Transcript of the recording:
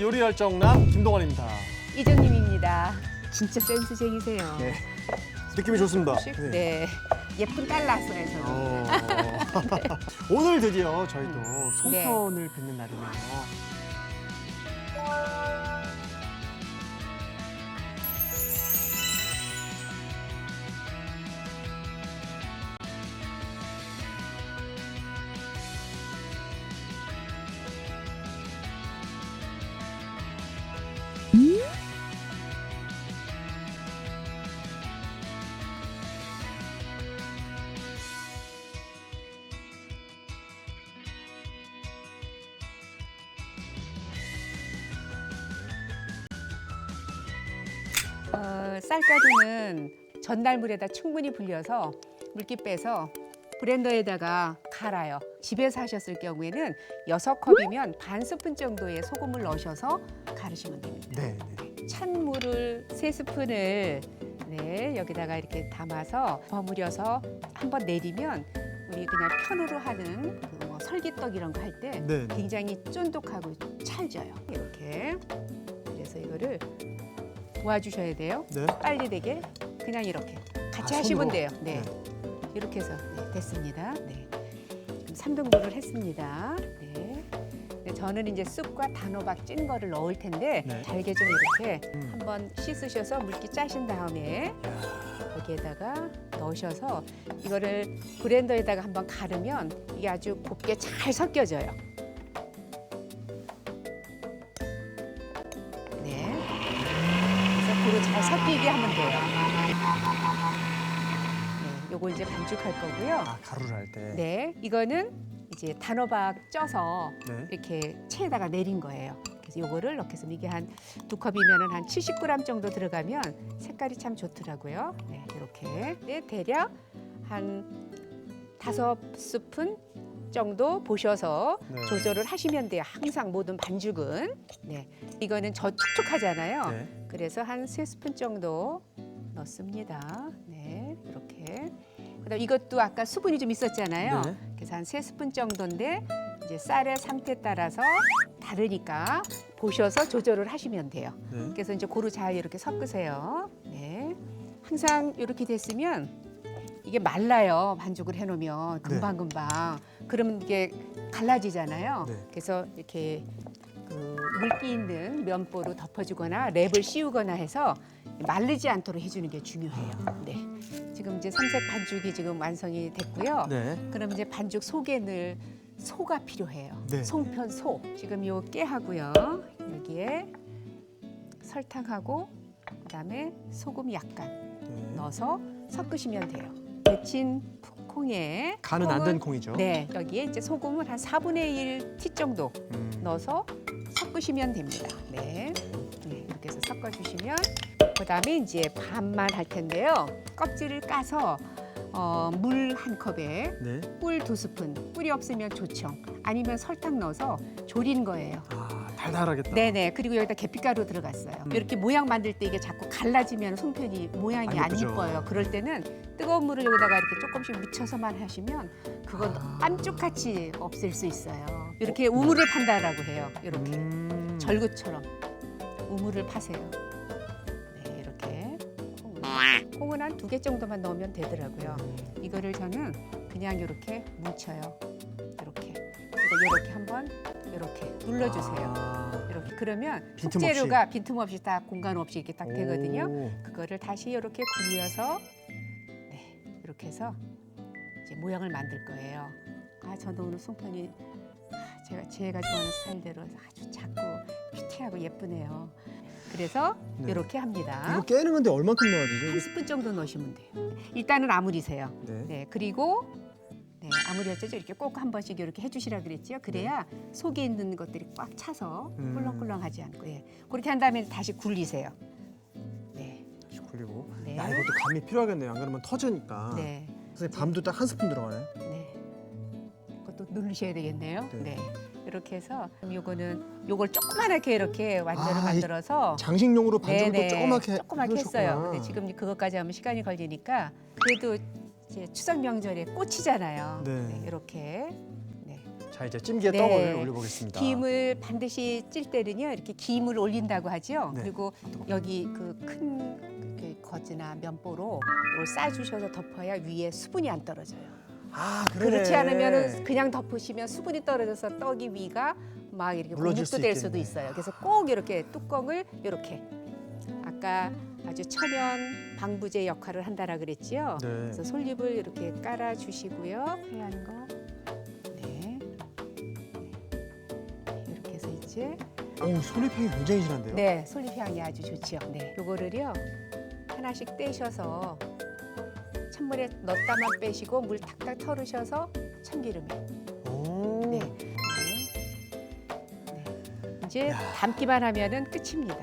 요리 열정남 김동원입니다. 이정님입니다. 진짜 센스쟁이세요. 네. 느낌이 좋습니다. 네. 예쁜 딸 낳았어요, 저는. 오늘 드디어 저희도 송편을 빚는 날이네요. 쌀가루는 전날물에다 충분히 불려서 물기 빼서 블렌더에다가 갈아요. 집에서 하셨을 경우에는 6컵이면 반 스푼 정도의 소금을 넣으셔서 갈으시면 됩니다. 네. 찬물을 3스푼을 여기다가 이렇게 담아서 버무려서 한번 내리면 우리 그냥 편으로 하는 그뭐 설기떡 이런 거 할 때 네. 굉장히 쫀득하고 찰져요. 이렇게. 그래서 이거를 도와주셔야 돼요. 네. 빨리 되게 그냥 이렇게 같이 아, 하시면 손으로? 돼요. 네. 이렇게 해서 됐습니다. 네. 그럼 3등분을 했습니다. 네. 저는 이제 쑥과 단호박 찐 거를 넣을 텐데 네. 잘게 좀 이렇게 한번 씻으셔서 물기 짜신 다음에 여기에다가 넣으셔서 이거를 블렌더에다가 한번 갈으면 이게 아주 곱게 잘 섞여져요. 네. 그래서 고루 잘 섞이게 하면 돼요. 네, 요거 이제 반죽할 거고요. 아, 가루를 할 때. 네, 이거는 이제 단호박 쪄서 네. 이렇게 체에다가 내린 거예요. 그래서 요거를 넣게 해서 이게 한 2컵이면 한 70g 정도 들어가면 색깔이 참 좋더라고요. 네, 이렇게. 네, 대략 한 5스푼 정도 보셔서 네. 조절을 하시면 돼요. 항상 모든 반죽은. 네, 이거는 촉촉하잖아요. 네. 그래서 한 3스푼 정도 넣습니다. 네, 이렇게. 그다음 이것도 아까 수분이 좀 있었잖아요. 네. 그래서 한 3스푼 정도인데 이제 쌀의 상태에 따라서 다르니까 보셔서 조절을 하시면 돼요. 네. 그래서 이제 고루 잘 이렇게 섞으세요. 네. 항상 이렇게 됐으면 이게 말라요. 반죽을 해놓으면 금방금방. 그러면 이게 갈라지잖아요. 네. 그래서 이렇게 그 물기 있는 면보로 덮어주거나 랩을 씌우거나 해서 마르지 않도록 해주는 게 중요해요. 네. 지금 이제 삼색 반죽이 지금 완성이 됐고요. 네. 그럼 이제 반죽 속에 늘 소가 필요해요. 네. 송편 소. 지금 요 깨하고요. 여기에 설탕하고 그다음에 소금 약간 네. 넣어서 섞으시면 돼요. 데친 콩에 간은 안 된 콩이죠. 네, 여기에 이제 소금을 한 4분의 1 티 정도 넣어서 섞으시면 됩니다. 네. 네, 이렇게 해서 섞어주시면 그다음에 이제 반만 할 텐데요. 껍질을 까서 물 1컵에 네. 꿀 2스푼, 꿀이 없으면 조청, 아니면 설탕 넣어서 졸인 거예요. 아, 달달하겠다. 네네. 그리고 여기다 계피가루 들어갔어요. 이렇게 모양 만들 때 이게 자꾸 갈라지면 송편이 모양이 안 안 예쁘죠. 이뻐요. 그럴 때는 뜨거운 물을 여기다가 이렇게 조금씩 묻혀서만 하시면 그건 깜쪽같이 없앨 수 있어요. 이렇게 우물을 판다라고 해요. 이렇게 절구처럼 우물을 파세요. 네, 이렇게 콩은 한 2개 정도만 넣으면 되더라고요. 이거를 저는 그냥 이렇게 뭉쳐요. 이렇게 그리고 이렇게 한번 이렇게 눌러주세요. 아, 이렇게 그러면 빈틈없이. 속재료가 빈틈없이 딱 공간 없이 이렇게 딱 되거든요. 오. 그거를 다시 이렇게 굴려서 이렇게 해서 이제 모양을 만들 거예요. 아, 저도 오늘 송편이 제가 좋아하는 스타일대로 아주 작고 휘태하고 예쁘네요. 그래서 네. 이렇게 합니다. 이거 깨는 건데 얼만큼 넣어야 되죠? 한 스푼 정도 넣으시면 돼요. 일단은 아무리세요. 네. 네, 그리고 아무리였죠. 이렇게 꼭 한 번씩 이렇게 해주시라 그랬지요. 그래야 속에 있는 것들이 꽉 차서 꿀렁꿀렁하지 않고 그렇게 한 다음에 다시 굴리세요. 네, 다시 굴리고. 네. 야, 이것도 감이 필요하겠네요. 안 그러면 터지니까. 네, 선생님, 밤도 딱 한 스푼 들어가네. 네. 그것도 누르셔야 되겠네요. 네. 네. 이렇게 해서 요걸 조그맣게 이렇게 완전을 아, 만들어서 장식용으로 반죽을 또 조그맣게 했어요. 해놓으셨구나. 근데 지금 그것까지 하면 시간이 걸리니까 그래도 이제 추석 명절에 꽃이잖아요. 네. 네, 이렇게 자, 이제 찜기에 네. 떡을 올려보겠습니다. 김을 반드시 찔 때는요 이렇게 김을 올린다고 하죠. 네. 그리고 여기 그 큰 거즈나 면보로 이걸 싸주셔서 덮어야 위에 수분이 안 떨어져요. 아, 그러네. 그렇지 않으면 그냥 덮으시면 수분이 떨어져서 떡이 위가 막 이렇게 물러질 공육도 수 될 수도 있겠네. 있어요. 그래서 꼭 이렇게 뚜껑을 이렇게 아까 아주 천연 방부제 역할을 한다라 그랬지요. 네. 그래서 솔잎을 이렇게 깔아 주시고요. 하얀 거. 네. 이렇게 해서 이제 오, 솔잎향이 굉장히 진한데요? 네, 솔잎 향이 아주 좋지요. 네. 요거를요. 하나씩 떼셔서 찬물에 넣었다만 빼시고 물 탁탁 털으셔서 참기름에. 오. 네. 네. 이제 담기만 하면은 끝입니다.